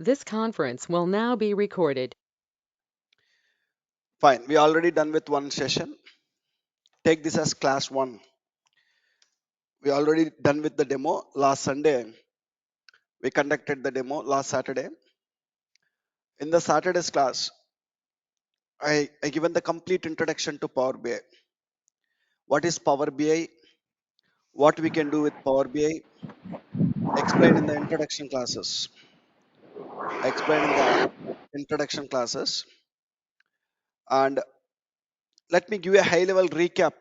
This conference will now be recorded. Fine, we already done with one session. Take this as class 1. We already done with the demo last Sunday. We conducted the demo last Saturday. In the Saturday's class, I given the complete introduction to Power BI. What is Power BI? What we can do with Power BI? Explain in the introduction classes. I explained in the introduction classes. And let me give you a high level recap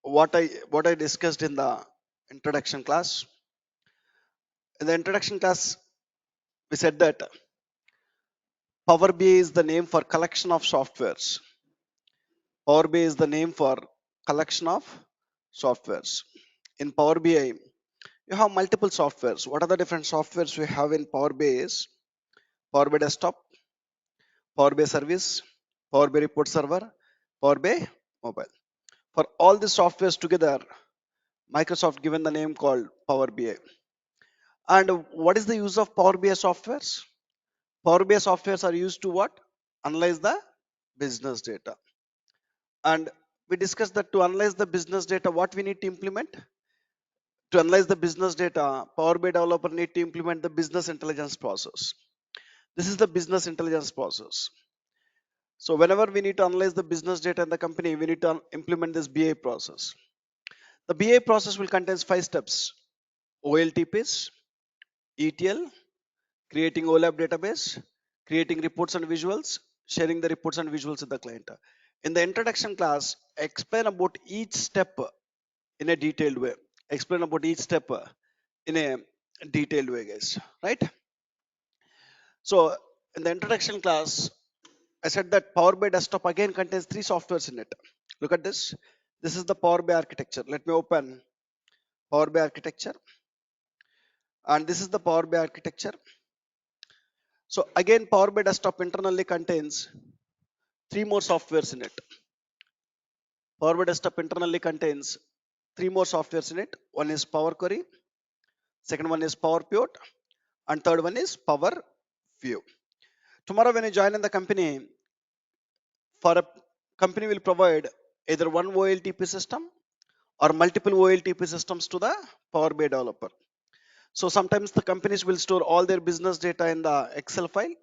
what I discussed in the introduction class. In the introduction class, we said that Power BI is the name for collection of softwares. Power BI is the name for collection of softwares. In Power BI, you have multiple softwares. What are the different softwares we have in Power BI is Power BI Desktop, Power BI Service, Power BI Report Server, Power BI Mobile. For all these softwares together, Microsoft given the name called Power BI. And what is the use of Power BI softwares? Power BI softwares are used to what? Analyze the business data. And we discussed that to analyze the business data, what we need to implement? To analyze the business data, Power BI developer need to implement the business intelligence process. This is the business intelligence process. So whenever we need to analyze the business data in the company, we need to implement this BI process. The BI process will contain 5 steps: OLTPs, ETL, creating OLAP database, creating reports and visuals, sharing the reports and visuals with the client. In the introduction class, explain about each step in a detailed way. Explain about each step in a detailed way, guys. Right? So in the introduction class, I said that Power BI Desktop again contains 3 softwares in it. Look at this. This is the Power BI architecture. Let me open Power BI architecture. And this is the Power BI architecture. So again, Power BI Desktop internally contains 3 more softwares in it. Power BI Desktop internally contains 3 more softwares in it. One is Power Query, second one is Power Pivot, and third one is Power View. Tomorrow when you join in the company, for a company will provide either one OLTP system or multiple OLTP systems to the Power BI developer. So sometimes the companies will store all their business data in the Excel file.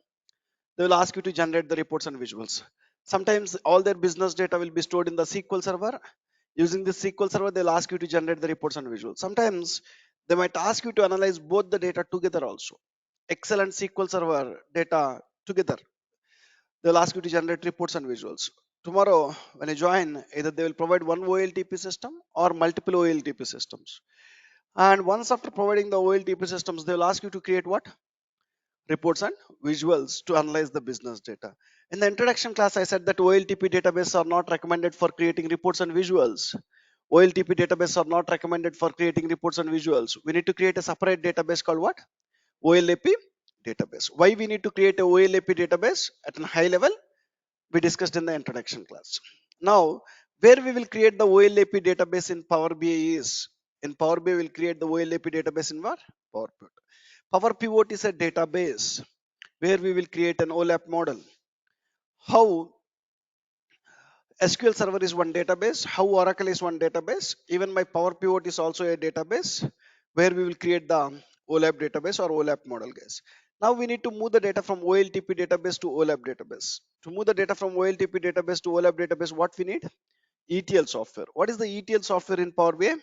They will ask you to generate the reports and visuals. Sometimes all their business data will be stored in the SQL server. Using the SQL server, they'll ask you to generate the reports and visuals. Sometimes they might ask you to analyze both the data together also. Excel and SQL server data together. They'll ask you to generate reports and visuals. Tomorrow, when you join, either they will provide one OLTP system or multiple OLTP systems. And once after providing the OLTP systems, they will ask you to create what? Reports and visuals to analyze the business data. In the introduction class, I said that OLTP databases are not recommended for creating reports and visuals. OLTP databases are not recommended for creating reports and visuals. We need to create a separate database called what? OLAP database. Why we need to create a OLAP database at a high level? We discussed in the introduction class. Now, where we will create the OLAP database in Power BI is, in Power BI, we will create the OLAP database in what? Power Pivot. Power Pivot is a database where we will create an OLAP model. How SQL Server is one database, how Oracle is one database, even my Power Pivot is also a database where we will create the OLAP database or OLAP model, guys. Now we need to move the data from OLTP database to OLAP database. To move the data from OLTP database to OLAP database, what we need? ETL software. What is the ETL software in Power BI?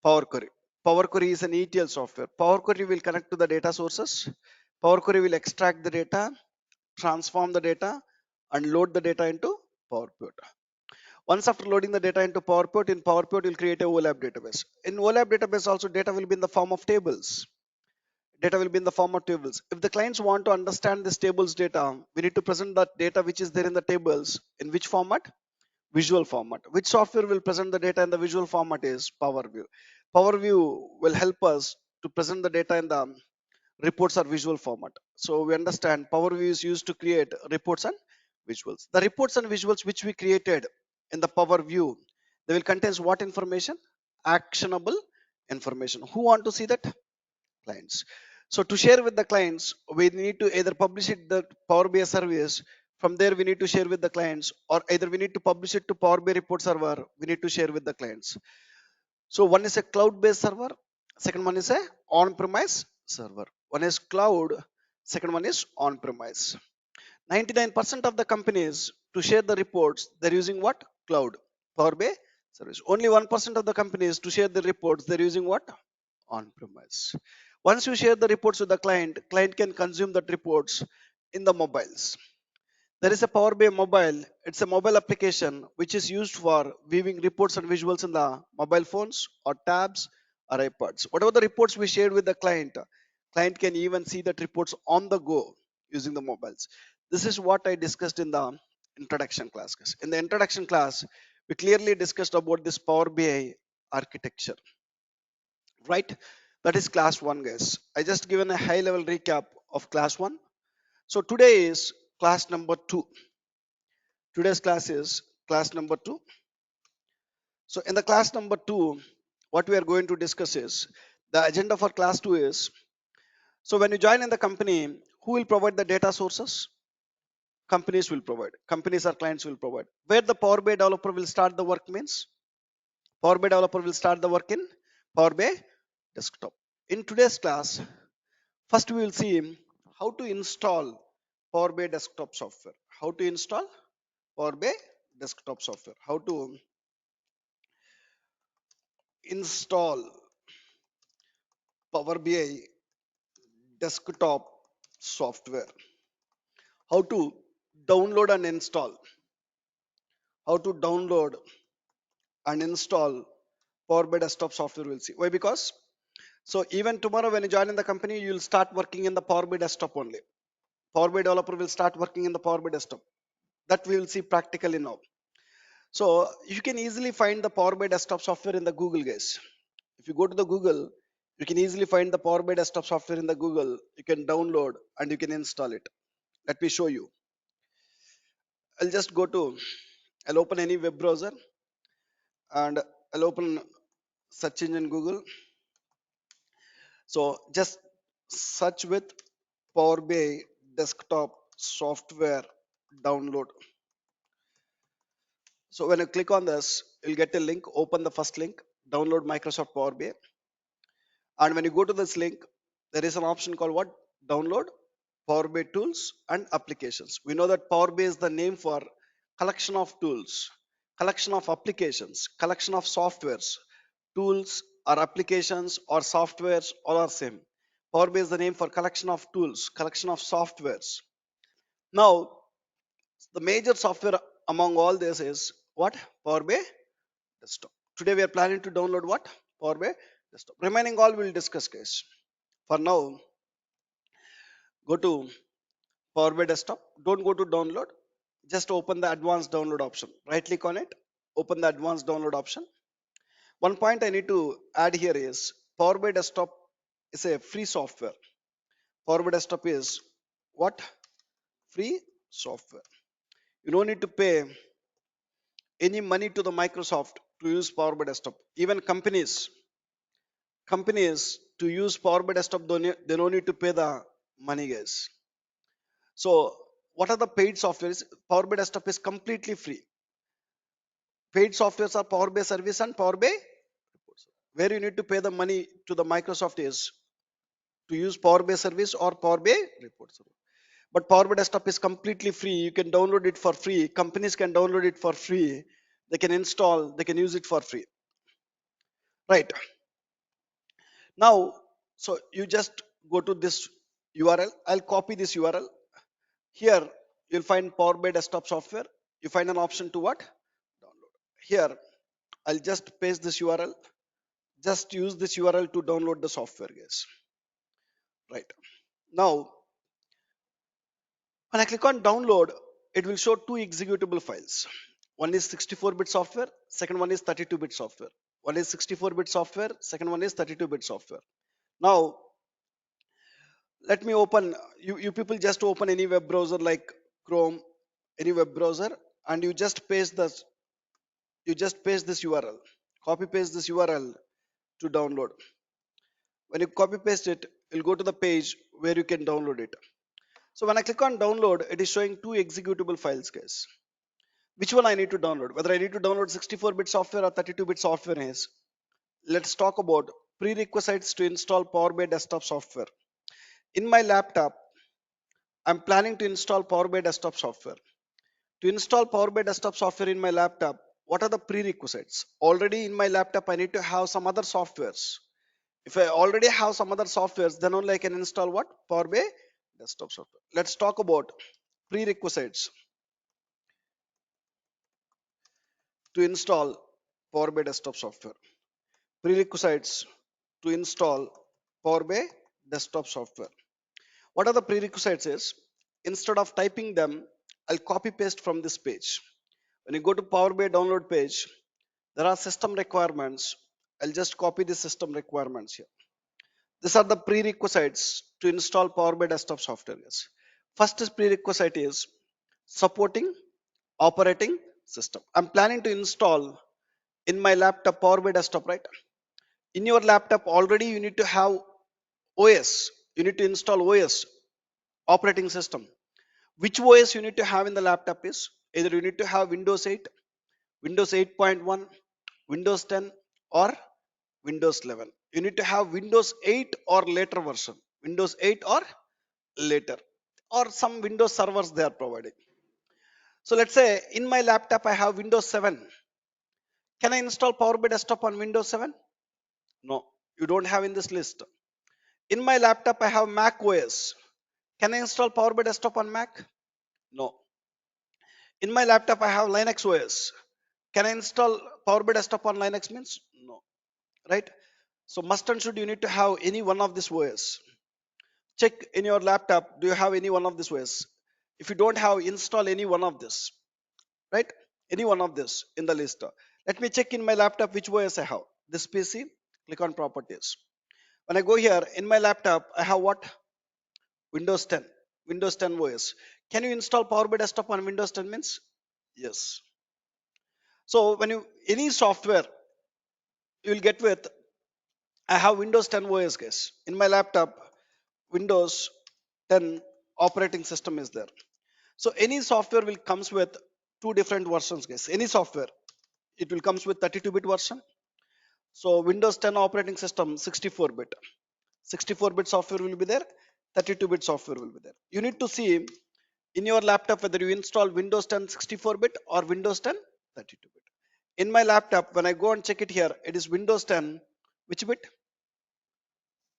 Power Query. Power Query is an ETL software. Power Query will connect to the data sources. Power Query will extract the data, transform the data, and load the data into Power Pivot. Once after loading the data into Power Pivot, in Power Pivot, you'll create a OLAP database. In OLAP database also, data will be in the form of tables. Data will be in the form of tables. If the clients want to understand this tables data, we need to present that data which is there in the tables in which format? Visual format. Which software will present the data in the visual format is Power View. Power View will help us to present the data in the reports or visual format. So we understand Power View is used to create reports and visuals. The reports and visuals which we created in the Power View, they will contain what information? Actionable information. Who want to see that? Clients. So to share with the clients, we need to either publish it the Power BI service. From there, we need to share with the clients, or either we need to publish it to Power BI report server. We need to share with the clients. So one is a cloud-based server. Second one is a on-premise server. One is cloud. Second one is on-premise. 99% of the companies to share the reports, they're using what? Cloud. Power BI service. Only 1% of the companies to share the reports, they're using what? On-premise. Once you share the reports with the client can consume that reports in the mobiles. There is a Power BI mobile. It's a mobile application which is used for viewing reports and visuals in the mobile phones or tabs or iPads. Whatever the reports we shared with the client can even see that reports on the go using the mobiles. This is what I discussed in the introduction class. Guys. In the introduction class, we clearly discussed about this Power BI architecture, right? That is class 1, guys. I just given a high level recap of class 1. So today is class number 2. Today's class is class number 2. So in the class number 2, what we are going to discuss is the agenda for class 2 is, so when you join in the company, who will provide the data sources? Companies will provide. Companies or clients will provide. Where the Power BI developer will start the work means Power BI developer will start the work in Power BI desktop. In today's class, first we will see how to install Power BI desktop software. How to install Power BI desktop software. How to install Power BI desktop software. How to download and install. How to download and install Power BI desktop software. We'll see. Why? Because so even tomorrow when you join in the company, you'll start working in the Power BI desktop only. Power BI developer will start working in the Power BI desktop. That we will see practically now. So you can easily find the Power BI desktop software in the Google, guys. If you go to the Google, you can easily find the Power BI desktop software in the Google. You can download and you can install it. Let me show you. I'll just I'll open any web browser and I'll open search engine Google. So just search with Power BI desktop software download. So when you click on this, you'll get a link. Open the first link, download Microsoft Power BI. And when you go to this link, there is an option called what? Download Power BI tools and applications. We know that Power BI is the name for collection of tools, collection of applications, collection of softwares. Tools or applications or softwares all are same. Power BI is the name for collection of tools, collection of softwares. Now, the major software among all this is what? Power BI desktop. Today we are planning to download what? Power BI desktop. Remaining all we'll discuss, guys. For now, go to Power BI desktop. Don't go to download. Just open the advanced download option. Right click on it. Open the advanced download option. One point I need to add here is Power BI desktop is a free software. Power BI desktop is what? Free software. You don't need to pay any money to the Microsoft to use Power BI desktop. Even companies to use Power BI desktop, they don't need to pay the money, guys. So what are the paid softwares? Power BI desktop is completely free. Paid softwares are Power BI service and Power BI reports. Where you need to pay the money to the Microsoft is to use Power BI service or Power BI reports. But Power BI desktop is completely free. You can download it for free. Companies can download it for free. They can install, they can use it for free. Right. Now, so you just go to this URL. I'll copy this URL. Here, you'll find Power BI desktop software. You find an option to what? Download. Here, I'll just paste this URL. Just use this URL to download the software, guys. Right. Now, when I click on download, it will show two executable files. One is 64-bit software, second one is 32-bit software. One is 64-bit software, second one is 32-bit software. Now, let me open, you people just open any web browser like Chrome, any web browser, and you just paste this URL. Copy paste this URL to download. When you copy paste it, you'll go to the page where you can download it. So when I click on download, it is showing two executable files, guys. Which one I need to download? Whether I need to download 64-bit software or 32-bit software is. Let's talk about prerequisites to install Power BI desktop software. In my laptop, I'm planning to install Power BI desktop software. To install Power BI desktop software in my laptop, what are the prerequisites? Already in my laptop, I need to have some other softwares. If I already have some other softwares, then only I can install what? Power BI desktop software. Let's talk about prerequisites to install Power BI desktop software. Prerequisites to install Power BI desktop software. What are the prerequisites is, instead of typing them, I'll copy paste from this page. When you go to Power BI download page, there are system requirements. I'll just copy the system requirements here. These are the prerequisites to install Power BI desktop software. Yes. First is prerequisite is supporting operating system. I'm planning to install in my laptop Power BI desktop, right? In your laptop already you need to have OS. You need to install OS, operating system. Which OS you need to have in the laptop is either you need to have Windows 8, Windows 8.1, Windows 10 or Windows 11. You need to have Windows 8 or later version. Windows 8 or later, or some Windows servers they are providing. So let's say in my laptop I have Windows 7. Can I install Power BI desktop on Windows 7? No, you don't have in this list. In my laptop I have Mac OS. Can I install Power BI desktop on Mac? No. In my laptop I have Linux OS. Can I install Power BI desktop on Linux means? No. Right? So must and should you need to have any one of this OS. Check in your laptop, do you have any one of this OS? If you don't have, install any one of this. Right? Any one of this in the list. Let me check in my laptop which OS I have. This PC, click on properties. When I go here in my laptop, I have what? Windows 10. Windows 10 OS. Can you install Power BI desktop on Windows 10 means? Yes. So when you any software you will get with, I have Windows 10 OS, guys. In my laptop, Windows 10 operating system is there. So any software will comes with two different versions, guys. Any software, it will comes with 32-bit version. So Windows 10 operating system 64-bit. 64-bit software will be there. 32-bit software will be there. You need to see in your laptop whether you install Windows 10 64-bit or Windows 10 32-bit. In my laptop, when I go and check it here, it is Windows 10, which bit?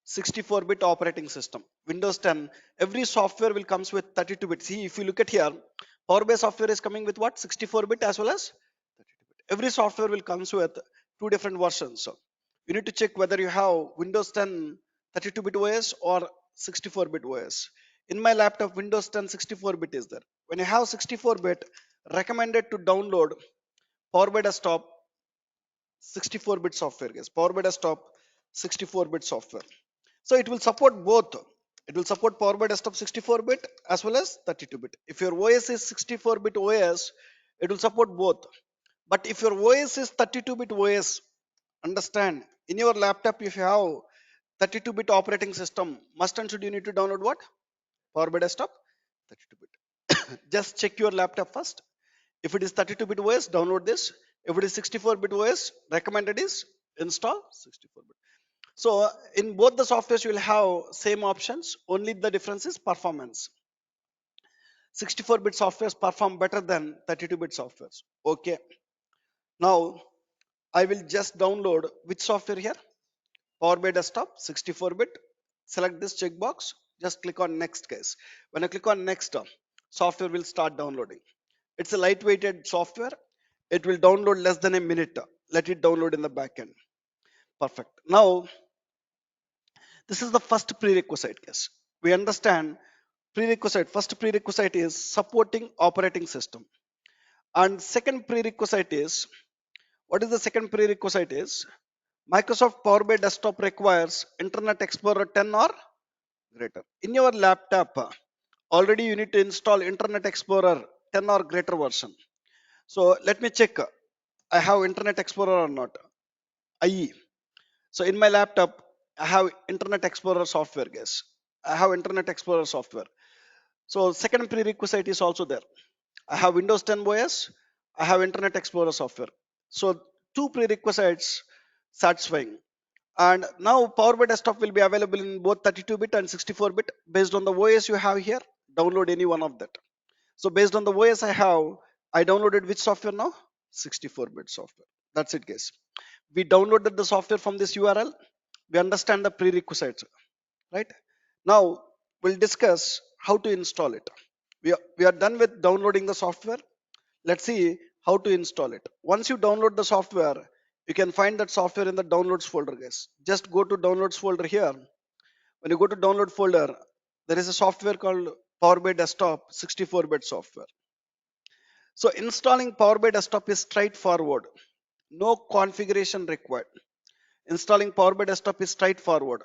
64-bit operating system. Windows 10, every software will comes with 32-bit. See, if you look at here, Power BI software is coming with what? 64-bit as well as 32-bit. Every software will comes with two different versions. So you need to check whether you have Windows 10 32-bit OS or 64-bit OS. In my laptop, Windows 10 64-bit is there. When you have 64-bit, recommended to download Power BI Desktop 64-bit software. Yes, Power BI Desktop 64-bit software. So it will support both. It will support Power BI Desktop 64-bit as well as 32-bit. If your OS is 64-bit OS, it will support both. But if your OS is 32-bit OS, understand, in your laptop if you have 32-bit operating system, must and should you need to download what? Power BI Desktop 32-bit. Just check your laptop first. If it is 32-bit OS, download this. If it is 64-bit OS, recommended is install 64-bit. So in both the softwares, you will have same options. Only the difference is performance. 64-bit softwares perform better than 32-bit softwares. Okay. Now I will just download which software here? Power BI Desktop 64-bit. Select this checkbox. Just click on next, guys. When I click on next, software will start downloading. It's a lightweighted software. It will download less than a minute. Let it download in the backend. Perfect. Now this is the first prerequisite, guys. We understand prerequisite. First prerequisite is supporting operating system. And second prerequisite is, what is the second prerequisite is? Microsoft Power BI Desktop requires Internet Explorer 10 or greater. In your laptop, already you need to install Internet Explorer 10 or greater version. So let me check. I have Internet Explorer or not. IE. So in my laptop, I have Internet Explorer software, guys. I have Internet Explorer software. So second prerequisite is also there. I have Windows 10 OS. I have Internet Explorer software. So two prerequisites satisfying. And now Power BI Desktop will be available in both 32-bit and 64-bit based on the OS you have here. Download any one of that. So based on the OS I downloaded which software now? 64-bit software. That's it, guys. We downloaded the software from this URL. We understand the prerequisites, right? Now we'll discuss how to install it. We are done with downloading the software. Let's see how to install it. Once you download the software, you can find that software in the downloads folder, guys. Just go to downloads folder here. When you go to download folder, there is a software called Power BI Desktop 64-bit software. So installing Power BI Desktop is straightforward. No configuration required. Installing Power BI Desktop is straightforward.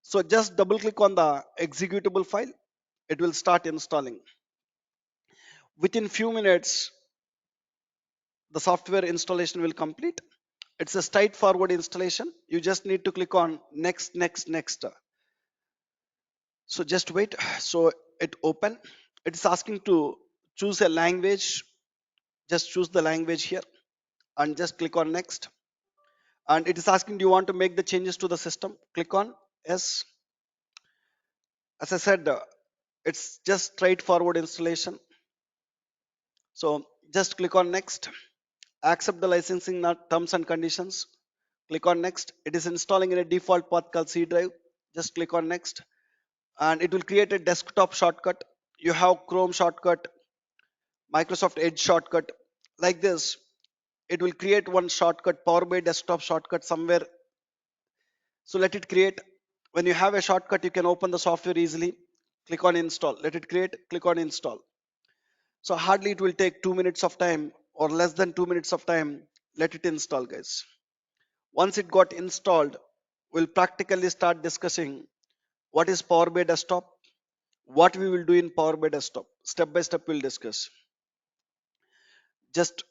So just double click on the executable file. It will start installing. Within few minutes, the software installation will complete. It's a straightforward installation. You just need to click on next, next, next. So just wait. So it open. It's asking to choose a language. Just choose the language here and just click on next. And it is asking, do you want to make the changes to the system? Click on yes. As I said, it's just straightforward installation. So just click on next. Accept the licensing terms and conditions. Click on next. It is installing in a default path called C drive. Just click on next. And it will create a desktop shortcut. You have Chrome shortcut, Microsoft Edge shortcut. Like this, it will create one shortcut, Power BI desktop shortcut somewhere. So let it create. When you have a shortcut, you can open the software easily. Click on install. Let it create. Click on install. So hardly it will take 2 minutes of time or less than 2 minutes of time. Let it install, guys. Once it got installed, we'll practically start discussing what is Power BI desktop, what we will do in Power BI desktop. Step by step, we'll discuss. Just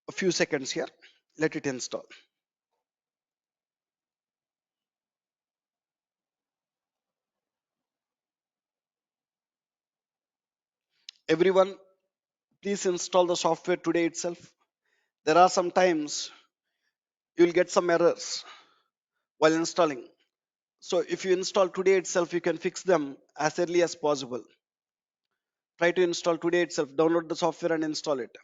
a few seconds here. Let it install. Everyone, please install the software today itself. There are some times you'll get some errors while installing. So if you install today itself, you can fix them as early as possible. Try to install today itself. Download the software and install it.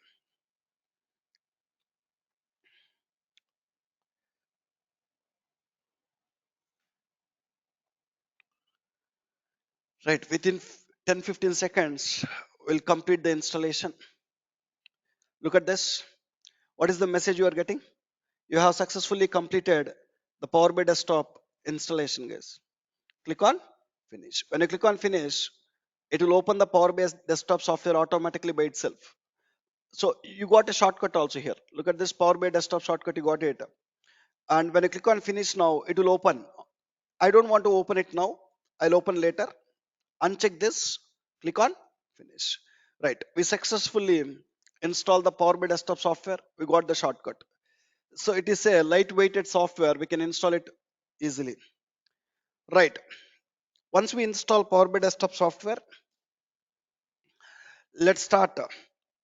Right, within 10-15 seconds, we'll complete the installation. Look at this. What is the message you are getting? You have successfully completed the Power BI desktop installation, guys. Click on finish. When you click on finish, it will open the Power BI desktop software automatically by itself. So you got a shortcut also here. Look at this Power BI desktop shortcut, you got it. And when you click on finish now, it will open. I don't want to open it now. I'll open later. Uncheck this. Click on finish. Right. We successfully installed the Power BI desktop software. We got the shortcut. So it is a lightweighted software. We can install it easily. Right. Once we install Power BI desktop software, let's start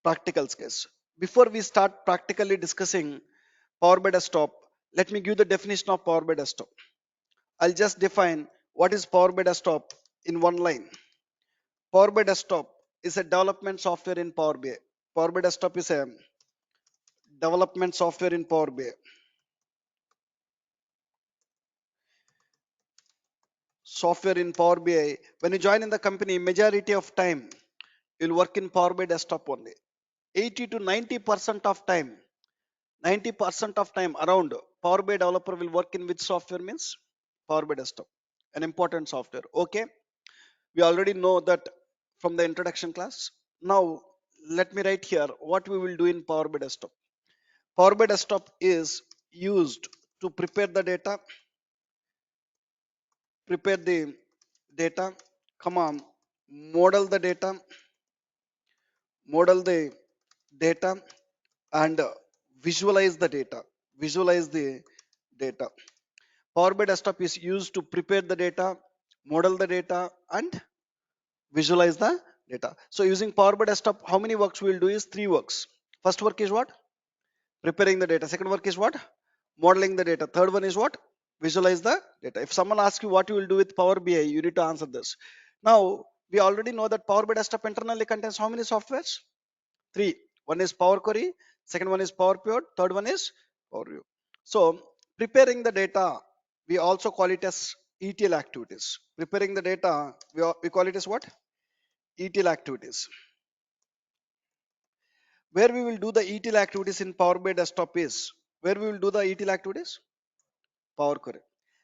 practicals, case. Before we start practically discussing Power BI desktop, let me give the definition of Power BI desktop. I'll just define what is Power BI desktop in one line. Power BI desktop is a development software in Power BI. Power BI desktop is a development software in Power BI. Software in Power BI. When you join in the company, majority of time you'll work in Power BI desktop only. 80 to 90% of time, 90% of time around Power BI developer will work in which software means Power BI desktop, an important software. Okay, we already know that from the introduction class. Now let me write here what we will do in Power BI desktop. Power BI desktop is used to prepare the data, come on, model the data, model the data, and visualize the data. Visualize the data. Power BI desktop is used to prepare the data, model the data, and visualize the data. So using Power BI desktop, how many works we will do is three works. First work is what? Preparing the data. Second work is what? Modeling the data. Third one is what? Visualize the data. If someone asks you what you will do with Power BI, you need to answer this. Now, we already know that Power BI desktop internally contains how many softwares? Three. One is Power Query, second one is Power Pivot, third one is Power View. So, preparing the data, we also call it as ETL activities. Preparing the data, we call it as what? ETL activities. Where we will do the ETL activities in Power BI desktop is, where we will do the ETL activities? Power Query.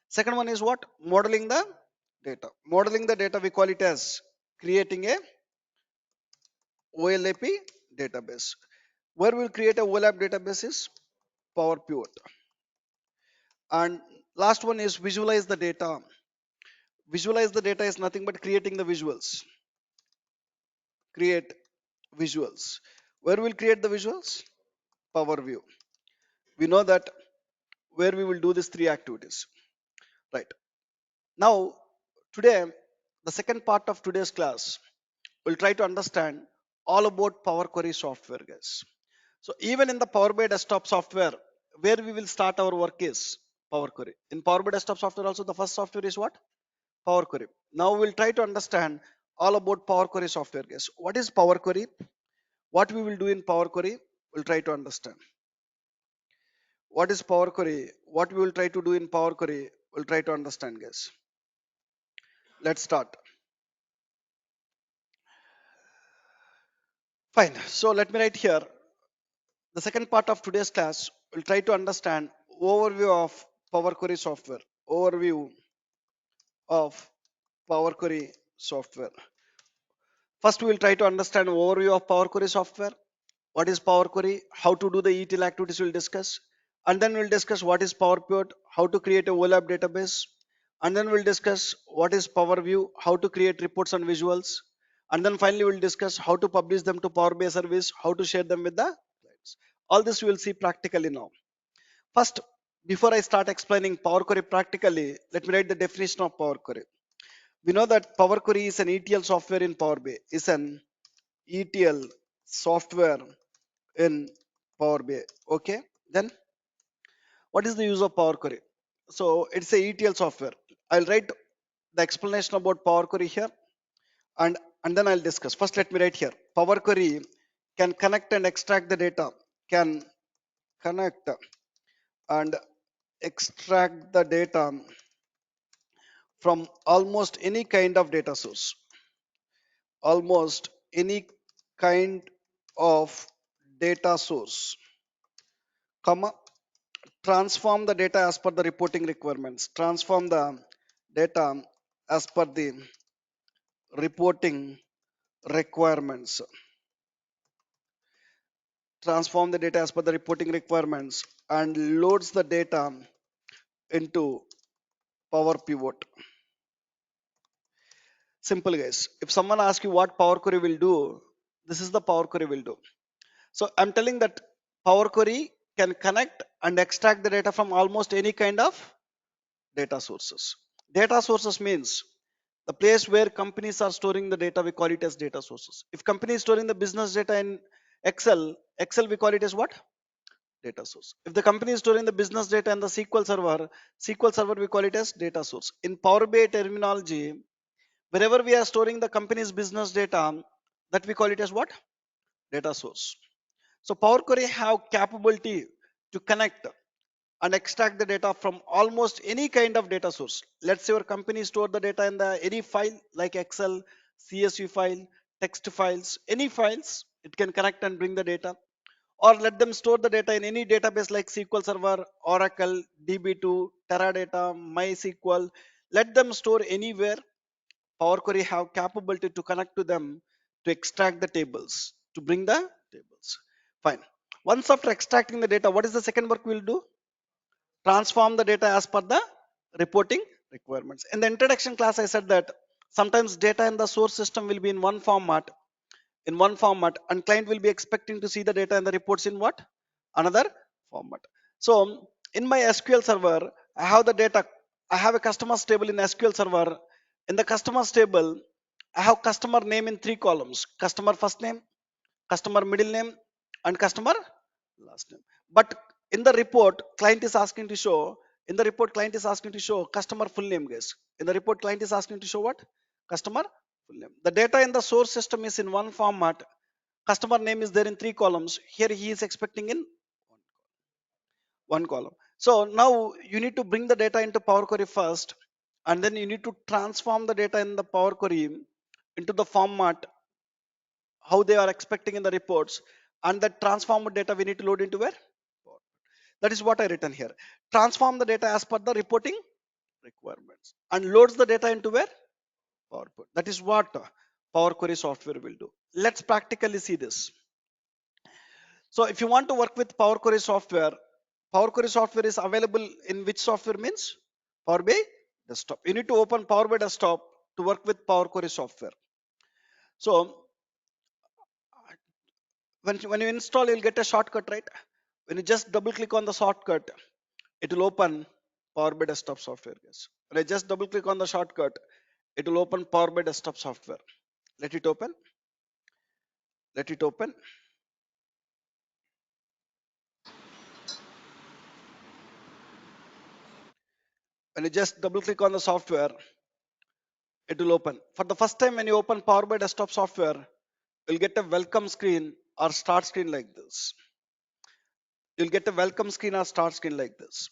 Second one is what? Modeling the data. Modeling the data, we call it as creating a OLAP database. Where we'll create a OLAP database is Power Pivot. And last one is visualize the data. Visualize the data is nothing but creating the visuals. Create visuals. Where we'll create the visuals? Power View. We know that where we will do these three activities. Right. Now, today, the second part of today's class, we'll try to understand all about Power Query software, guys. So even in the Power BI desktop software, where we will start our work is Power Query. In Power BI desktop software also, the first software is what? Power Query. Now we'll try to understand all about Power Query software, guys. What is Power Query? What we will do in Power Query, we'll try to understand. What is Power Query? What we will try to do in Power Query, we'll try to understand, guys. Let's start. Fine. So let me write here. The second part of today's class, we'll try to understand overview of Power Query software. Overview of Power Query software. First, we will try to understand overview of Power Query software. What is Power Query? How to do the ETL activities we'll discuss. And then we'll discuss what is Power Pivot, how to create a OLAP database. And then we'll discuss what is Power View, how to create reports and visuals. And then finally, we'll discuss how to publish them to Power BI service, how to share them with the clients. All this we will see practically now. First, before I start explaining Power Query practically, let me write the definition of Power Query. We know that Power Query is an ETL software in Power BI. Is an ETL software in Power BI. Okay. Then what is the use of Power Query? So it's a ETL software. I'll write the explanation about Power Query here and then I'll discuss. First, let me write here. Power Query can connect and extract the data. Can connect and extract the data from almost any kind of data source. Almost any kind of data source, comma, transform the data as per the reporting requirements. Transform the data as per the reporting requirements. Transform the data as per the reporting requirements and loads the data into Power Pivot. Simple, guys. If someone asks you what Power Query will do, this is the Power Query will do. So I'm telling that Power Query can connect and extract the data from almost any kind of data sources. Data sources means the place where companies are storing the data, we call it as data sources. If company is storing the business data in Excel we call it as what? Data source. If the company is storing the business data in the SQL server we call it as data source. In Power BI terminology, wherever we are storing the company's business data, that we call it as what? Data source. So Power Query have capability to connect and extract the data from almost any kind of data source. Let's say your company store the data in the any file like Excel, CSV file, text files, any files, it can connect and bring the data. Or let them store the data in any database like SQL Server, Oracle, DB2, Teradata, MySQL. Let them store anywhere. Power Query have capability to connect to them to extract the tables, to bring the tables. Fine. Once after extracting the data, what is the second work we'll do? Transform the data as per the reporting requirements. In the introduction class, I said that sometimes data in the source system will be in one format, and client will be expecting to see the data and the reports in what? Another format. So in my SQL server, I have the data I have a customers table in SQL Server. In the customers table, I have customer name in 3 columns: customer first name, customer middle name, and customer last name. But in the report, client is asking to show. In the report, client is asking to show customer full name, guys. In the report, client is asking to show what? Customer full name. The data in the source system is in one format. Customer name is there in 3 columns. Here he is expecting in one column. So now you need to bring the data into Power Query first, and then you need to transform the data in the Power Query into the format how they are expecting in the reports, and that transformed data we need to load into where? That is what I written here. Transform the data as per the reporting requirements and loads the data into where? PowerPoint. That is what Power Query software will do. Let's practically see this. So if you want to work with Power Query software, Power Query software is available in which software means? Power BI Desktop. You need to open Power BI Desktop to work with Power Query software. So when you install, you'll get a shortcut, right? When you just double click on the shortcut, it will open Power BI Desktop software, guys. When I just double click on the shortcut, it will open Power BI Desktop software. Let it open. Let it open. When you just double click on the software, it will open. For the first time, when you open Power BI Desktop software, you'll get a welcome screen or start screen like this. You'll get a welcome screen or start screen like this.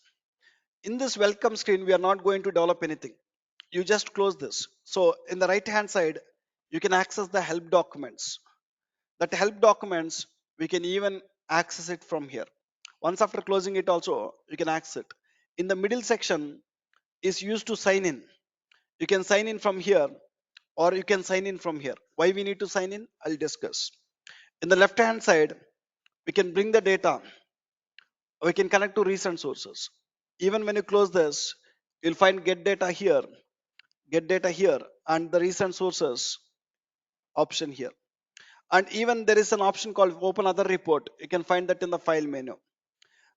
In this welcome screen, we are not going to develop anything. You just close this. So in the right hand side, you can access the help documents. That help documents, we can even access it from here. Once after closing it also, you can access it. In the middle section is used to sign in. You can sign in from here or you can sign in from here. Why we need to sign in, I'll discuss. In the left hand side, we can bring the data. We can connect to recent sources. Even when you close this, you'll find get data here, and the recent sources option here. And even there is an option called open other report. You can find that in the file menu,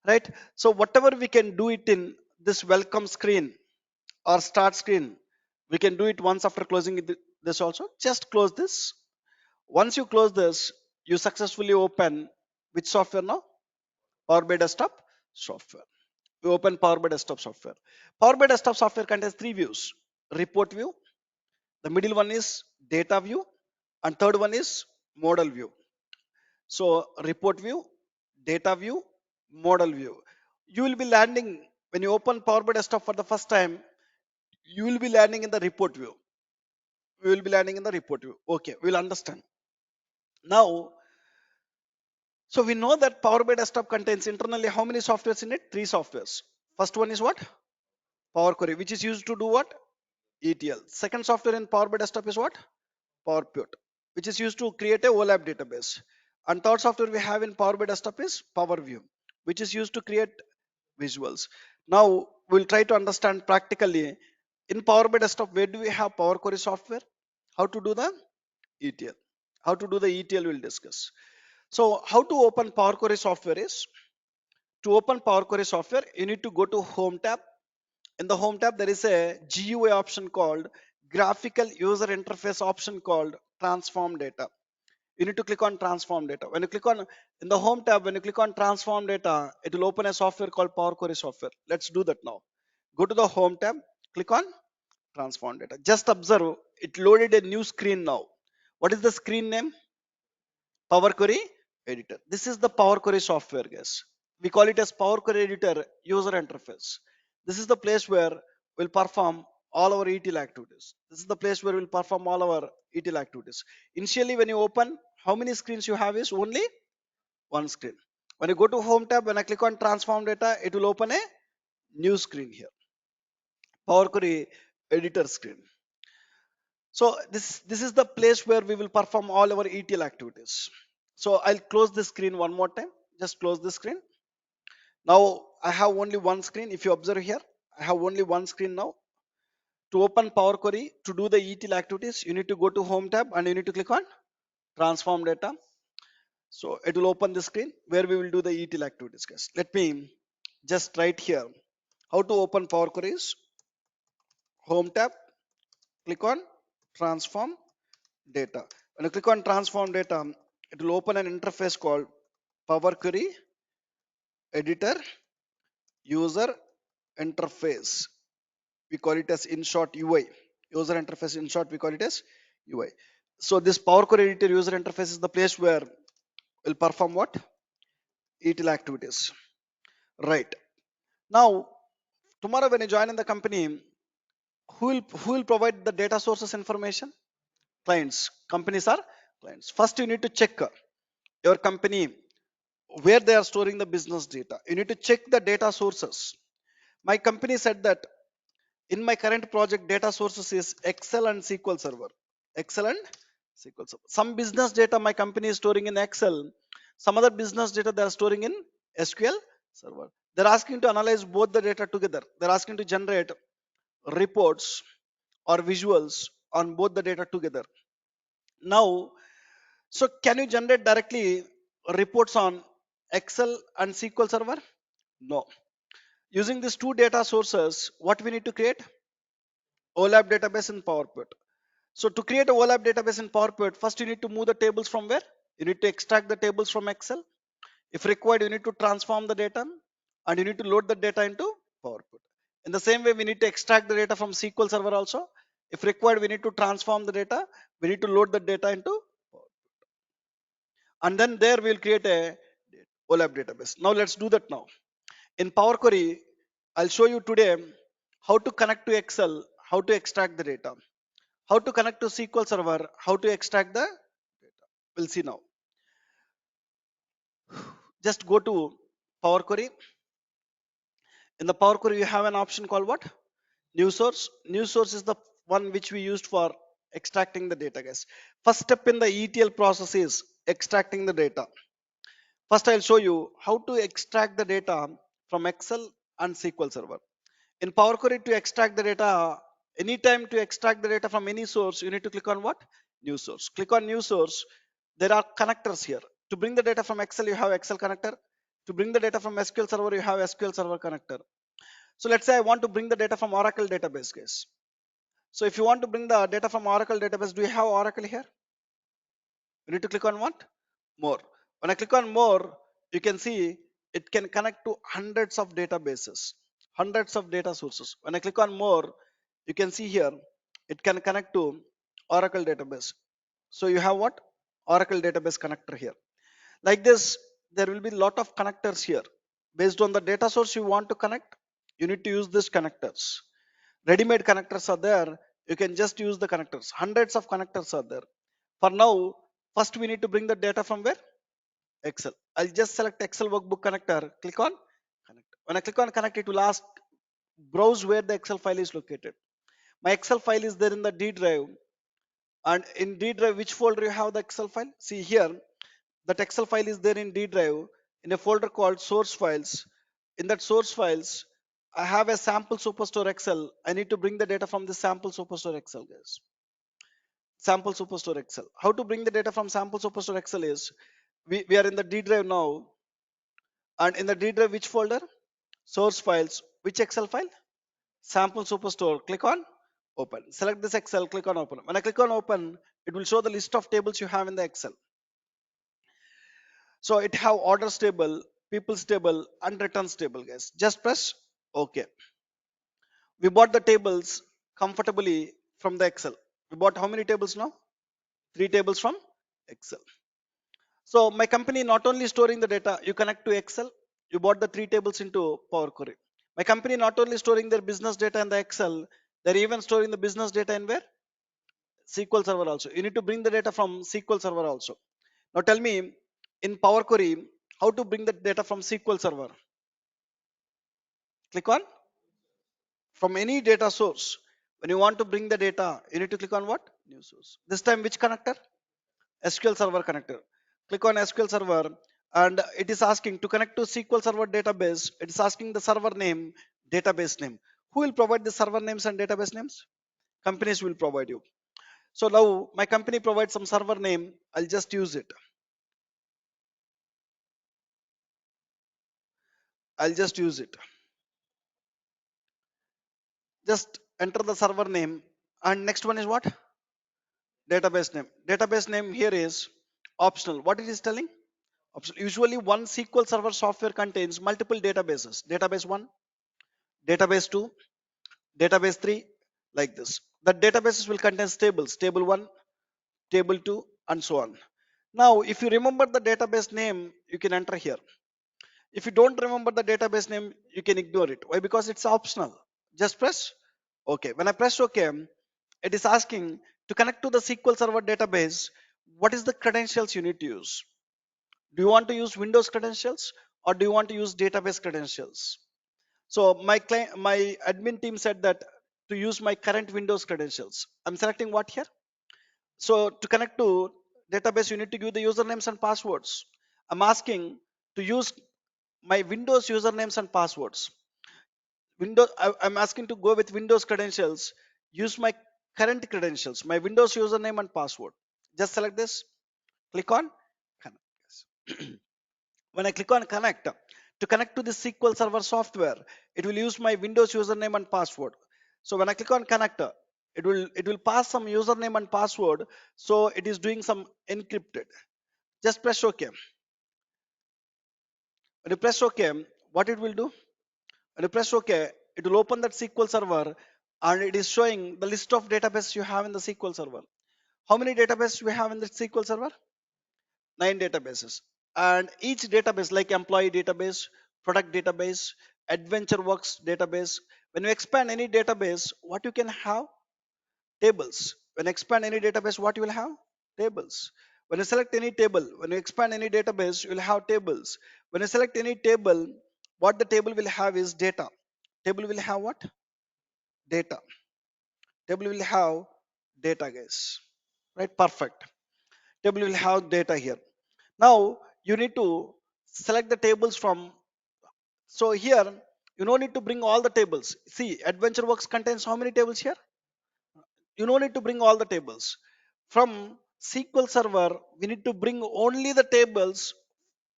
right? So whatever we can do it in this welcome screen or start screen, we can do it once after closing this also. Just close this. Once you close this, you successfully open which software now? Power BI Desktop software. We open Power BI Desktop software. Power BI Desktop software contains 3 views: report view, the middle one is data view, and third one is model view. So report view, data view, model view. You will be landing when you open Power BI Desktop for the first time. You will be landing in the report view. We will be landing in the report view. Okay, we'll understand. Now, so we know that Power BI Desktop contains internally how many softwares in it? 3 softwares. First one is what? Power Query, which is used to do what? ETL. Second software in Power BI Desktop is what? PowerPoint, which is used to create a OLAP database. And third software we have in Power BI Desktop is Power View, which is used to create visuals. Now we'll try to understand practically in Power BI Desktop where do we have Power Query software, how to do the ETL. How to do the ETL we'll discuss. So how to open Power Query software is, to open Power Query software, you need to go to Home tab. In the Home tab, there is a GUI option called Graphical User Interface option called Transform Data. You need to click on Transform Data. When you click on in the Home tab, when you click on Transform Data, it will open a software called Power Query software. Let's do that now. Go to the Home tab, click on Transform Data. Just observe, it loaded a new screen now. What is the screen name? Power Query Editor. This is the Power Query software, guys. We call it as Power Query Editor user interface. This is the place where we'll perform all our ETL activities. This is the place where we'll perform all our ETL activities. Initially, when you open, how many screens you have is only one screen. When you go to Home tab, when I click on Transform Data, it will open a new screen here. Power Query Editor screen. So this is the place where we will perform all our ETL activities. So I'll close this screen one more time. Just close the screen. Now I have only one screen. If you observe here, I have only one screen now. To open Power Query, to do the ETL activities, you need to go to Home tab and you need to click on Transform Data. So it will open the screen where we will do the ETL activities, guys. Let me just write here how to open Power Queries. Home tab, click on transform data. When you click on transform data, it will open an interface called Power Query Editor User Interface. We call it as in short UI. User interface in short, we call it as UI. So this Power Query Editor user interface is the place where we'll perform what? ETL activities. Right. Now, tomorrow when you join in the company, who will provide the data sources information? Clients. Companies are clients. First, you need to check your company where they are storing the business data. You need to check the data sources. My company said that in my current project, data sources is Excel and SQL Server. Excel and SQL Server. Some business data my company is storing in Excel. Some other business data they are storing in SQL Server. They're asking to analyze both the data together. They're asking to generate reports or visuals on both the data together. Now, so can you generate directly reports on Excel and SQL Server? No. Using these two data sources, what we need to create? OLAP database in PowerPoint. So to create a OLAP database in PowerPoint, first you need to move the tables from where? You need to extract the tables from Excel. If required, you need to transform the data and you need to load the data into PowerPoint. In the same way, we need to extract the data from SQL Server also. If required, we need to transform the data. We need to load the data into and then there we'll create a OLAP database. Now let's do that now. In Power Query, I'll show you today how to connect to Excel, how to extract the data, how to connect to SQL Server, how to extract the data. We'll see now. Just go to Power Query. In the Power Query, you have an option called what? New source. New source is the one which we used for extracting the data, guys. First step in the ETL process is extracting the data. First, I'll show you how to extract the data from Excel and SQL Server. In Power Query, to extract the data, anytime to extract the data from any source, you need to click on what? New source. Click on new source. There are connectors here. To bring the data from Excel, you have Excel connector. To bring the data from SQL Server, you have SQL Server connector. So let's say I want to bring the data from Oracle database, guys. So if you want to bring the data from Oracle database, do you have Oracle here? You need to click on what? More. When I click on more, you can see it can connect to hundreds of databases, hundreds of data sources. When I click on more, you can see here it can connect to Oracle database. So you have what? Oracle database connector here. Like this, there will be a lot of connectors here. Based on the data source you want to connect, you need to use these connectors. Ready-made connectors are there. You can just use the connectors. Hundreds of connectors are there. For now, first we need to bring the data from where? Excel. I'll just select Excel workbook connector. Click on connect. When I click on connect, it will ask browse where the Excel file is located. My Excel file is there in the D drive. And in D drive, which folder you have the Excel file? See here, that Excel file is there in D drive in a folder called source files. In that source files, I have a sample superstore Excel. I need to bring the data from the sample superstore Excel, guys. Sample superstore Excel. How to bring the data from sample superstore Excel is we are in the D drive now. And in the D drive, which folder? Source files. Which Excel file? Sample superstore. Click on open. Select this Excel, click on open. When I click on open, it will show the list of tables you have in the Excel. So it have orders table, people's table, and returns table, guys. Just press OK. We bought the tables comfortably from the Excel. We bought how many tables now? 3 tables from Excel. So my company not only storing the data, you connect to Excel, you bought the 3 tables into Power Query. My company not only storing their business data in the Excel, they're even storing the business data in where? SQL Server also. You need to bring the data from SQL Server also. Now tell me, in Power Query, how to bring the data from SQL Server? Click on from any data source. When you want to bring the data, you need to click on what? New source. This time which connector? SQL Server connector. Click on SQL Server and it is asking to connect to SQL Server database. It is asking the server name, database name. Who will provide the server names and database names? Companies will provide you. So now my company provides some server name. I'll just use it. I'll just use it. Just enter the server name, and next one is what? Database name. Database name here is optional. What it is telling? Optional. Usually one SQL Server software contains multiple databases. Database 1, database 2, database 3, like this. The databases will contain tables, table 1, table 2, and so on. Now if you remember the database name, you can enter here. If you don't remember the database name, you can ignore it. Why? Because it's optional. Just press OK. When I press OK, it is asking to connect to the SQL Server database. What is the credentials you need to use? Do you want to use Windows credentials or do you want to use database credentials? So my admin team said that to use my current Windows credentials. I'm selecting what here? So to connect to database, you need to give the usernames and passwords. I'm asking to use my Windows usernames and passwords. I'm asking to go with Windows credentials. Use my current credentials, my Windows username and password. Just select this. Click on connect. Yes. When I click on connect, to connect to the SQL Server software, it will use my Windows username and password. So when I click on connect, it will pass some username and password. So it is doing some encrypted. Just press OK. When you press OK, what it will do? When you press OK, it will open that SQL Server and it is showing the list of databases you have in the SQL Server. How many databases we have in the SQL Server? 9 databases. And each database, like employee database, product database, adventure works database, when you expand any database, what you can have? Tables. When you expand any database, what you will have? Tables. When you select any table, when you expand any database, you will have tables. When you select any table, what the table will have is data. Table will have what? Data. Table will have data, guys. Right? Perfect. Table will have data here. Now you need to select the tables from. So here you no need to bring all the tables. See, Adventure Works contains how many tables here? You no need to bring all the tables. From SQL Server, we need to bring only the tables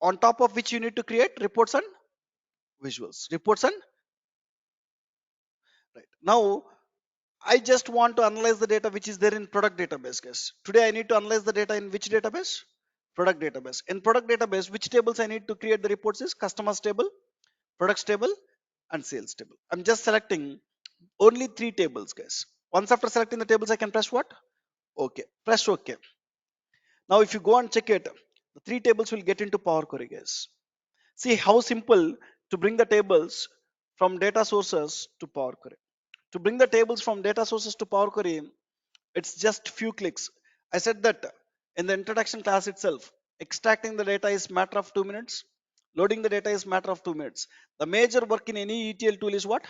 on top of which you need to create reports and visuals. Reports and right. Now I just want to analyze the data which is there in product database, guys. Today I need to analyze the data in which database? Product database. In product database, which tables I need to create the reports is customers table, products table, and sales table. I'm just selecting only 3 tables, guys. Once after selecting the tables, I can press what? OK. Press OK. Now if you go and check it, the 3 tables will get into Power Query, guys. See how simple to bring the tables from data sources to Power Query. To bring the tables from data sources to Power Query, it's just few clicks. I said that in the introduction class itself. Extracting the data is matter of 2 minutes. Loading the data is matter of 2 minutes. The major work in any ETL tool is what?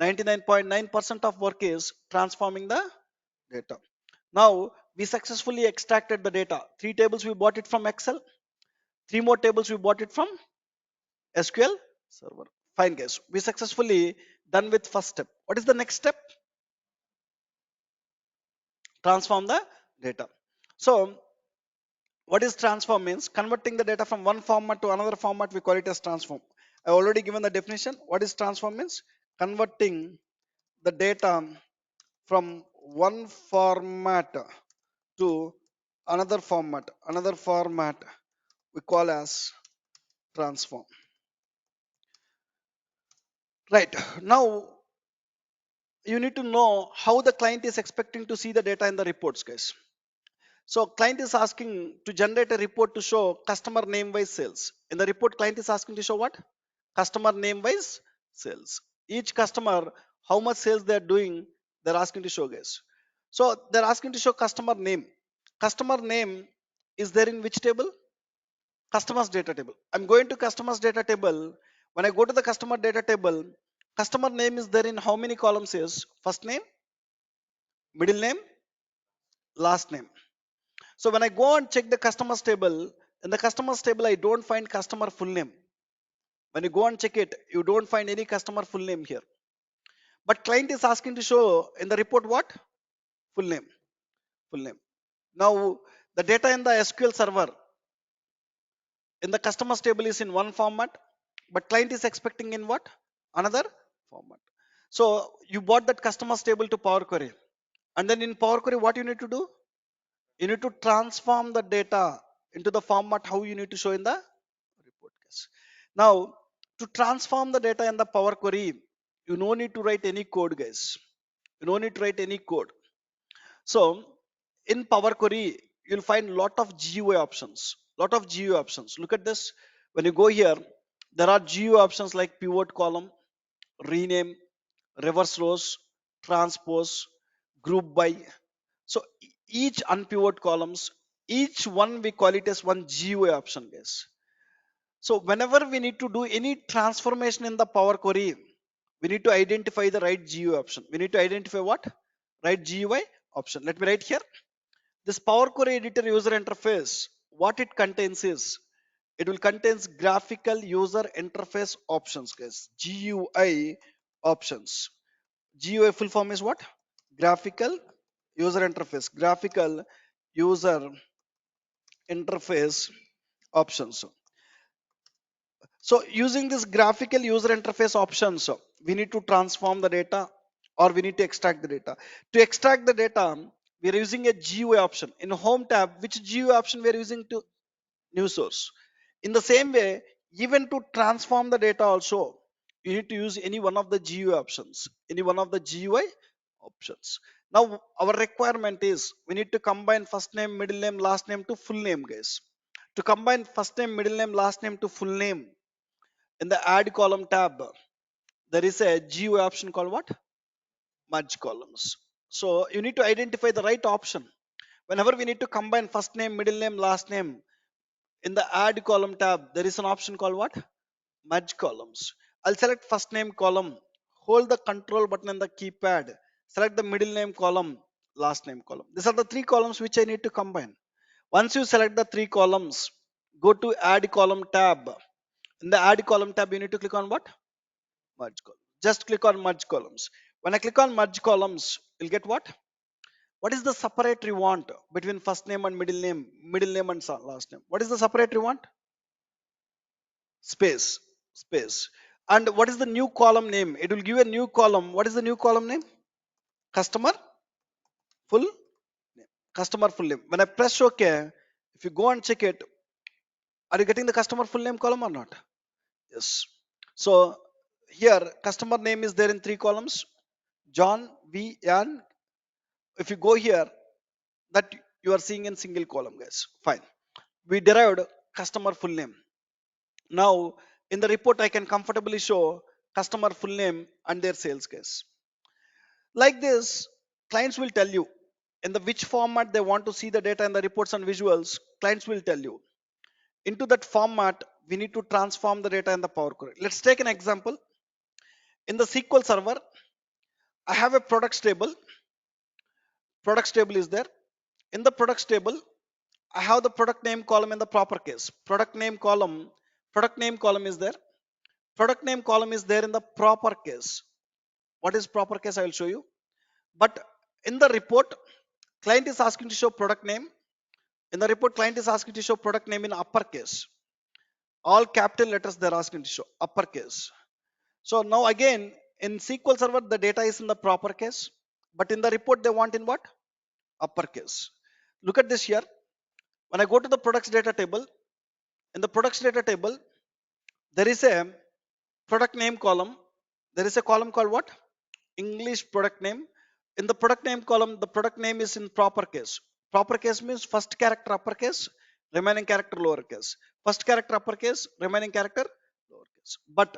99.9% of work is transforming the data. Now we successfully extracted the data. 3 tables we bought it from Excel. 3 more tables we bought it from SQL Server. Fine, guys. We successfully done with first step. What is the next step? Transform the data. So what is transform means? Converting the data from one format to another format, we call it as transform. I already given the definition. What is transform means? Converting the data from one format to another format. Another format we call as transform. Right. Now you need to know how the client is expecting to see the data in the reports, guys. So client is asking to generate a report to show customer name wise sales. In the report, client is asking to show what? Customer name wise sales. Each customer, how much sales they are doing, they're asking to show, guys. So they're asking to show customer name. Customer name is there in which table? Customers data table. I'm going to customers data table. When I go to the customer data table, customer name is there in how many columns is? First name, middle name, last name. So when I go and check the customers table, in the customers table, I don't find customer full name. When you go and check it, you don't find any customer full name here. But client is asking to show in the report what? Full name. Full name. Now the data in the SQL server in the customers table is in one format, but client is expecting in what? Another format. So you bought that customers table to Power Query, and then in Power Query what you need to do, you need to transform the data into the format how you need to show in the report case. Now to transform the data in the Power Query, you no need to write any code, guys. You no need to write any code. So in Power Query you'll find lot of GUI options, look at this. When you go here, there are GUI options like pivot column, rename, reverse rows, transpose, group by. So each unpivot columns, each one we call it as one GUI option, guys. So whenever we need to do any transformation in the Power Query, we need to identify the right GUI option. We need to identify what? Right GUI option. Let me write here. This Power Query editor user interface, what it contains is, it will contains graphical user interface options, guys. GUI options. GUI full form is what? Graphical user interface. Graphical user interface options. So using this graphical user interface options, we need to transform the data or we need to extract the data. To extract the data, we are using a GUI option. In home tab, which GUI option we are using? To new source. In the same way, even to transform the data also, you need to use any one of the GUI options. Any one of the GUI options. Now our requirement is we need to combine first name, middle name, last name to full name, guys. To combine first name, middle name, last name to full name, in the add column tab, there is a GUI option called what? Merge columns. So you need to identify the right option. Whenever we need to combine first name, middle name, last name, in the add column tab, there is an option called what? Merge columns. I'll select first name column, hold the control button in the keypad, select the middle name column, last name column. These are the three columns which I need to combine. Once you select the three columns, go to add column tab. In the add column tab, you need to click on what? Merge column. Just click on merge columns. When I click on merge columns, you'll get what? What is the separator you want between first name and middle name and last name? What is the separator you want? Space, space. And what is the new column name? It will give a new column. What is the new column name? Customer full name. Customer full name. When I press OK, if you go and check it, are you getting the customer full name column or not? Yes. So here, customer name is there in three columns. John V. N. If you go here, that you are seeing in single column, guys. Fine. We derived customer full name. Now in the report, I can comfortably show customer full name and their sales, guys. Like this, clients will tell you in the which format they want to see the data and the reports and visuals. Clients will tell you. Into that format, we need to transform the data in the Power Query. Let's take an example. In the SQL Server, I have a products table. Products table is there. In the products table, I have the product name column in the proper case. Product name column is there. Product name column is there in the proper case. What is proper case? I will show you. But in the report, client is asking to show product name. In the report, client is asking to show product name in uppercase. All capital letters they're asking to show uppercase. So now again, in SQL Server, the data is in the proper case, but in the report they want in what? Uppercase. Look at this here. When I go to the products data table, in the products data table, there is a product name column. There is a column called what? English product name. In the product name column, the product name is in proper case. Proper case means first character uppercase, remaining character lowercase. First character uppercase, remaining character lowercase. But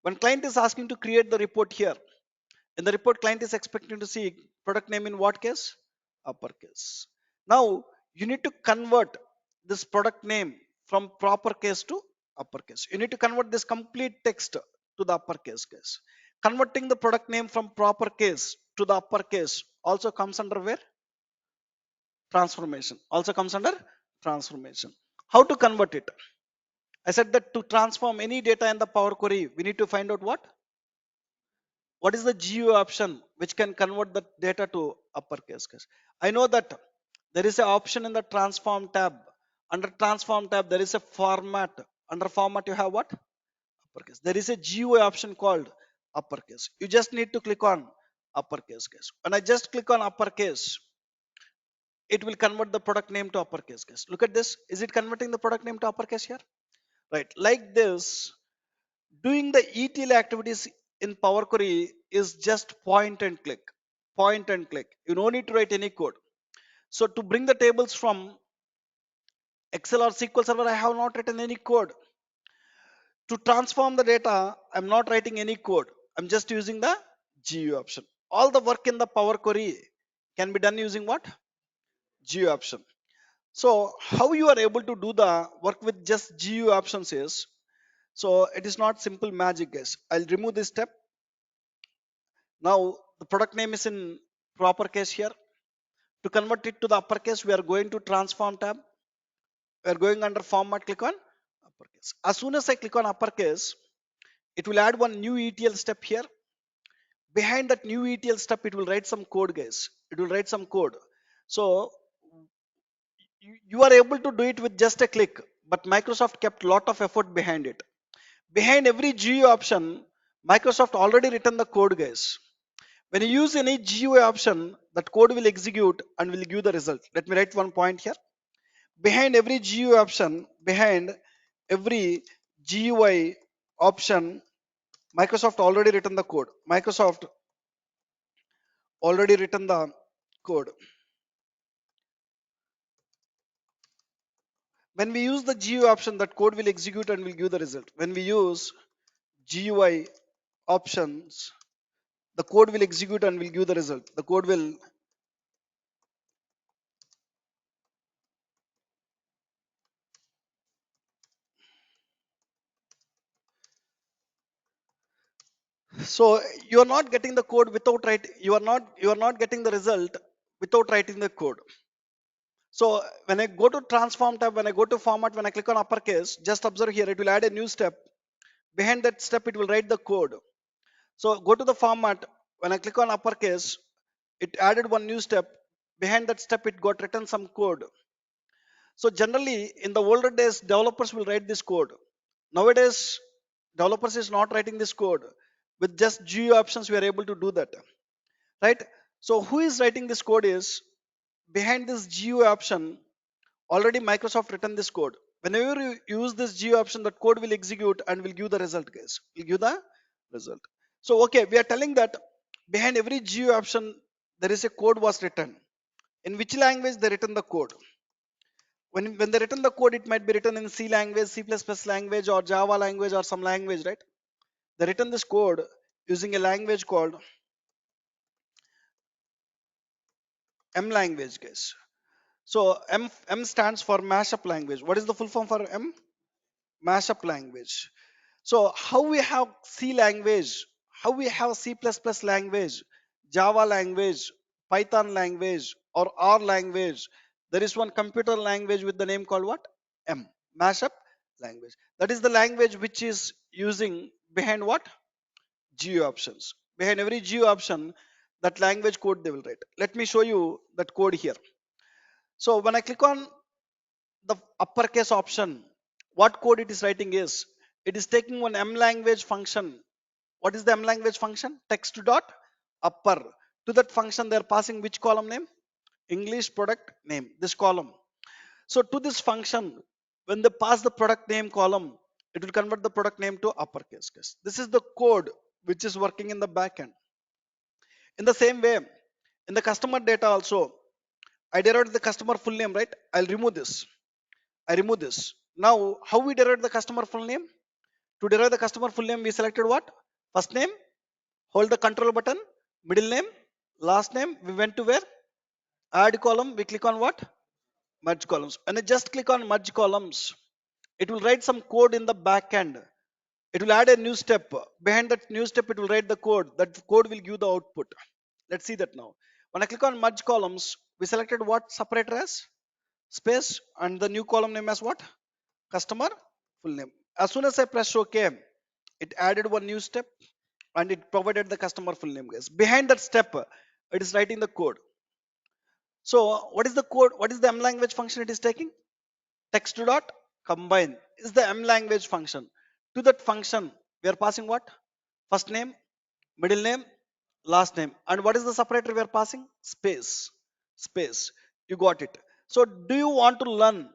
when client is asking to create the report here, in the report, client is expecting to see product name in what case? Uppercase. Now you need to convert this product name from proper case to uppercase. You need to convert this complete text to the uppercase case. Converting the product name from proper case to the uppercase also comes under where? Transformation. Also comes under transformation. How to convert it? I said that to transform any data in the Power Query, we need to find out what? What is the GUI option which can convert the data to uppercase case? I know that there is an option in the transform tab. Under transform tab, there is a format. Under format, you have what? Uppercase. There is a GUI option called uppercase. You just need to click on uppercase case. When I just click on uppercase, it will convert the product name to uppercase case. Look at this. Is it converting the product name to uppercase here? Right. Like this, doing the ETL activities in Power Query is just point and click. Point and click. You don't need to write any code. So to bring the tables from Excel or SQL Server, I have not written any code. To transform the data, I'm not writing any code. I'm just using the GUI option. All the work in the Power Query can be done using what? GUI option. So how you are able to do the work with just GUI options is, so it is not simple magic, guys. I'll remove this step. Now the product name is in proper case here. To convert it to the uppercase, we are going to transform tab. We are going under format, click on uppercase. As soon as I click on uppercase, it will add one new ETL step here. Behind that new ETL step, it will write some code, guys. It will write some code. So you are able to do it with just a click, but Microsoft kept lot of effort behind it. Behind every GUI option, Microsoft already written the code, guys. When you use any GUI option, that code will execute and will give the result. Let me write one point here. Behind every GUI option, behind every GUI option, Microsoft already written the code. Microsoft already written the code. When we use the GUI option, that code will execute and will give the result. When we use GUI options, the code will execute and will give the result. The code will. So you are not getting the code without writing. You are not getting the result without writing the code. So when I go to transform tab, when I go to format, when I click on uppercase, just observe here, it will add a new step. Behind that step, it will write the code. So go to the format. When I click on uppercase, it added one new step. Behind that step, it got written some code. So generally, in the older days, developers will write this code. Nowadays, developers is not writing this code. With just GUI options, we are able to do that, right? So who is writing this code is behind this GUI option. Already Microsoft written this code. Whenever you use this GUI option, that code will execute and will give the result, guys. Will give the result. So okay, we are telling that behind every GUI option, there is a code was written. In which language they written the code? When they written the code, it might be written in C language, C++ language, or Java language, or some language, right? They written this code using a language called M language, guys. So M stands for mashup language. What is the full form for M? Mashup language. So how we have C language, how we have C++ language, Java language, Python language, or R language. There is one computer language with the name called what? M. Mashup language. That is the language which is using behind what? GUI options. Behind every GUI option, that language code they will write. Let me show you that code here. So when I click on the uppercase option, what code it is writing is, it is taking one M language function. What is the M language function? Text dot upper. To that function, they are passing which column name? English product name, this column. So to this function, when they pass the product name column, it will convert the product name to uppercase. This is the code which is working in the backend. In the same way, in the customer data also, I derived the customer full name, right? I'll remove this. I remove this. Now, how we derive the customer full name? To derive the customer full name, we selected what? First name, hold the control button, middle name, last name. We went to where? Add column. We click on what? Merge columns. And I just click on merge columns. It will write some code in the back end. It will add a new step. Behind that new step, it will write the code. That code will give the output. Let's see that now. When I click on merge columns, we selected what separator as? Space, and the new column name as what? Customer full name. As soon as I press OK, it added one new step and it provided the customer full name, guys. Behind that step, it is writing the code. So what is the code? What is the M language function it is taking? Text dot combine is the M language function. To that function, we are passing what? First name, middle name, last name. And what is the separator we are passing? Space. Space. You got it. So do you want to learn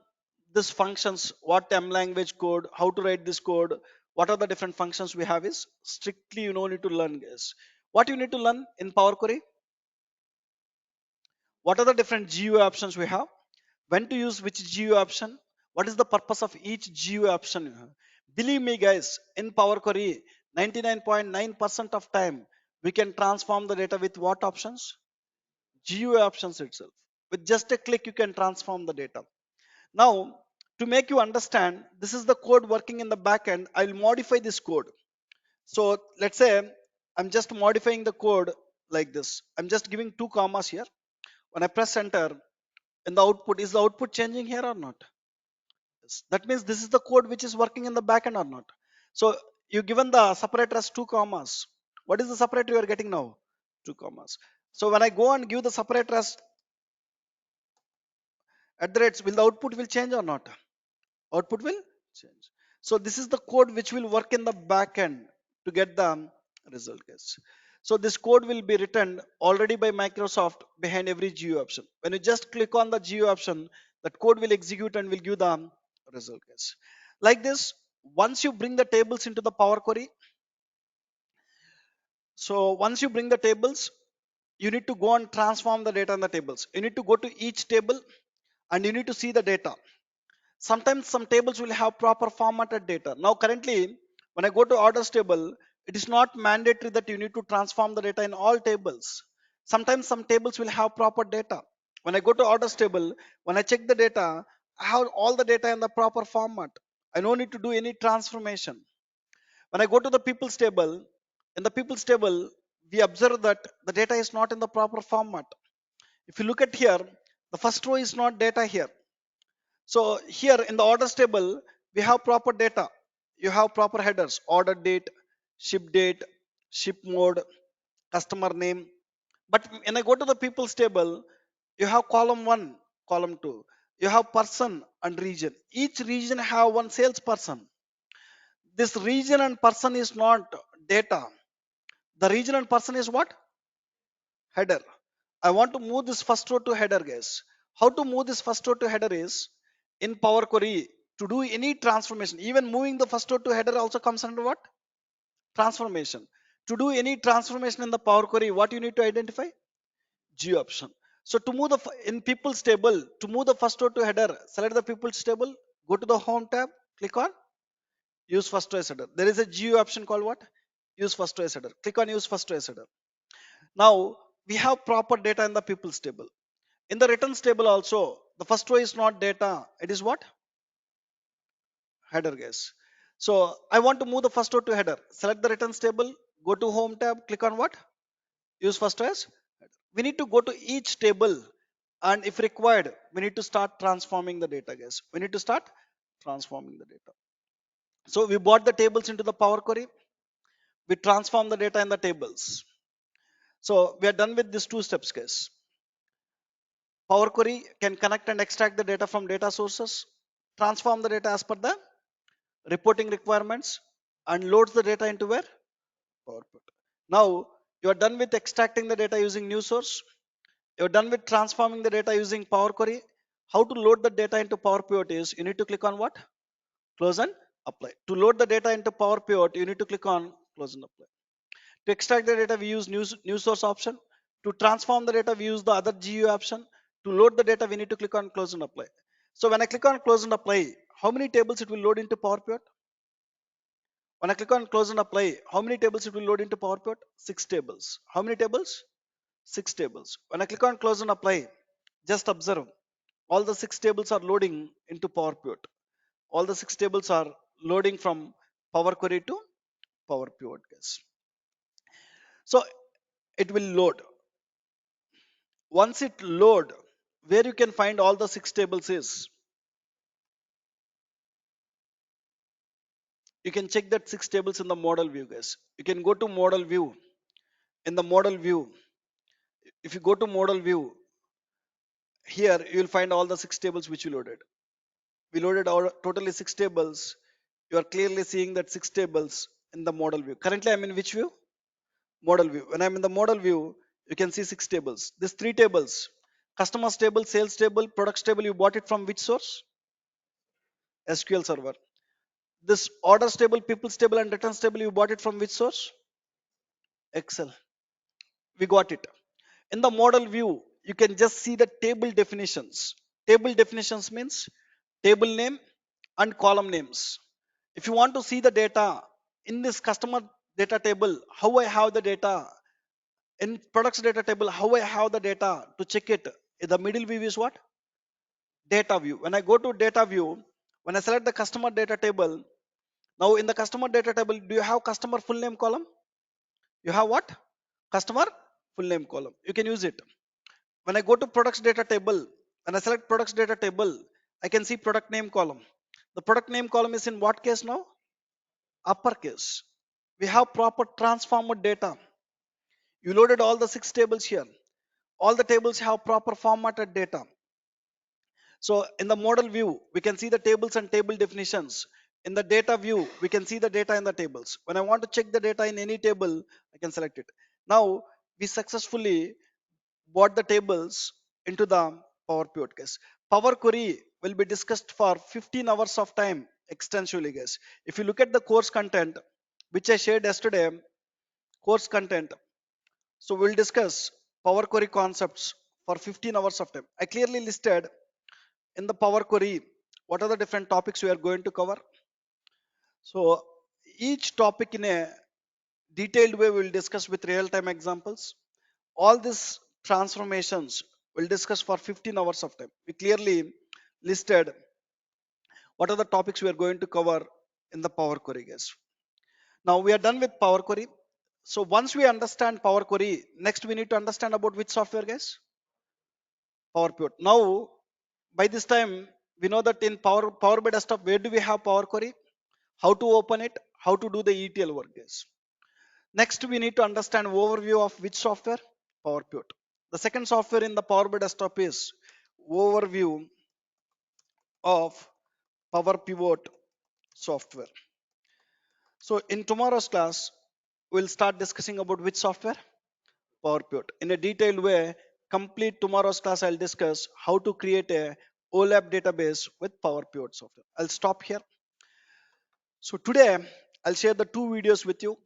this functions, what M language code, how to write this code, what are the different functions we have? Is strictly you know need to learn, guys. What you need to learn in Power Query? What are the different GUI options we have? When to use which GUI option? What is the purpose of each GUI option you have? Believe me, guys, in Power Query, 99.9% of time we can transform the data with what options? GUI options itself. With just a click, you can transform the data. Now, to make you understand, this is the code working in the backend. I'll modify this code. So let's say I'm just modifying the code like this. I'm just giving two commas here. When I press enter, in the output, is the output changing here or not? Yes. That means this is the code which is working in the backend or not. So you given the separator as two commas. What is the separator you are getting now? Two commas. So when I go and give the separator as at the rates, will the output will change or not? Output will change. So this is the code which will work in the backend to get the result, guys. So this code will be written already by Microsoft behind every GUI option. When you just click on the GUI option, that code will execute and will give the result, guys. Like this, once you bring the tables into the Power Query, so once you bring the tables, you need to go and transform the data in the tables. You need to go to each table and you need to see the data. Sometimes some tables will have proper formatted data. Now currently, when I go to orders table, it is not mandatory that you need to transform the data in all tables. Sometimes some tables will have proper data. When I go to orders table, when I check the data, I have all the data in the proper format. I don't need to do any transformation. When I go to the people's table, in the people's table, we observe that the data is not in the proper format. If you look at here, the first row is not data here. So here in the orders table, we have proper data. You have proper headers, order date, ship mode, customer name. But when I go to the people's table, you have column one, column two. You have person and region. Each region have one salesperson. This region and person is not data. The region and person is what? Header. I want to move this first row to header, guys. How to move this first row to header is in Power Query to do any transformation. Even moving the first row to header also comes under what? Transformation. To do any transformation in the Power Query, what you need to identify? G option. So to move the in people's table, to move the first row to header, select the people's table, go to the home tab, click on use first row as header. There is a GUI option called what? Use first row as header. Click on use first row as header. Now we have proper data in the people's table. In the returns table also, the first row is not data. It is what? Header, guys. So I want to move the first row to header. Select the returns table, go to home tab, click on what? Use first row as header. We need to go to each table and if required, we need to start transforming the data, guys. We need to start transforming the data. So we brought the tables into the Power Query. We transform the data in the tables. So we are done with these two steps, guys. Power Query can connect and extract the data from data sources, transform the data as per the reporting requirements, and loads the data into where? PowerPoint. Now you are done with extracting the data using new source. You're done with transforming the data using Power Query. How to load the data into Power Pivot is you need to click on what? Close and apply. To load the data into Power Pivot, you need to click on close and apply. To extract the data, we use new source option. To transform the data, we use the other GUI option. To load the data, we need to click on close and apply. So when I click on close and apply, how many tables it will load into Power Pivot? When I click on close and apply, how many tables it will load into Power Pivot? 6 tables. How many tables? 6 tables. When I click on close and apply, just observe all the 6 tables are loading into Power Pivot. All the 6 tables are loading from Power Query to Power Pivot, guys. So it will load. Once it load, where you can find all the 6 tables is, you can check that 6 tables in the model view, guys. You can go to model view. In the model view, if you go to model view, here you will find all the 6 tables which we loaded. We loaded our totally 6 tables. You are clearly seeing that 6 tables in the model view. Currently I'm in which view? Model view. When I'm in the model view, you can see 6 tables. These 3 tables: customers table, sales table, products table. You bought it from which source? SQL Server. This orders table, people's table, and returns table. You bought it from which source? Excel. We got it. In the model view, you can just see the table definitions. Table definitions means table name and column names. If you want to see the data in this customer data table, how I have the data, in products data table, how I have the data to check it. The middle view is what? Data view. When I go to data view, when I select the customer data table, now in the customer data table, do you have customer full name column? You have what? Customer full name column. You can use it. When I go to products data table, when I select products data table, I can see product name column. The product name column is in what case now? Uppercase. We have proper transformed data. You loaded all the 6 tables here. All the tables have proper formatted data. So in the model view, we can see the tables and table definitions. In the data view, we can see the data in the tables. When I want to check the data in any table, I can select it. Now we successfully brought the tables into the Power Pivot case. Power Query will be discussed for 15 hours of time extensively, guys. If you look at the course content, which I shared yesterday, course content. So we'll discuss Power Query concepts for 15 hours of time. I clearly listed in the Power Query what are the different topics we are going to cover. So each topic in a detailed way we'll discuss with real-time examples. All these transformations we'll discuss for 15 hours of time. We clearly listed what are the topics we are going to cover in the Power Query, guys. Now we are done with Power Query. So once we understand Power Query, next we need to understand about which software, guys? Power Pivot. Now, by this time, we know that in Power BI Desktop, where do we have Power Query? How to open it? How to do the ETL work, guys? Next, we need to understand overview of which software? Power Pivot. The second software in the Power BI Desktop is overview of Power Pivot software. So in tomorrow's class, we'll start discussing about which software? Power Pivot. In a detailed way, complete tomorrow's class, I'll discuss how to create a OLAP database with Power Pivot software. I'll stop here. So today, I'll share the 2 videos with you.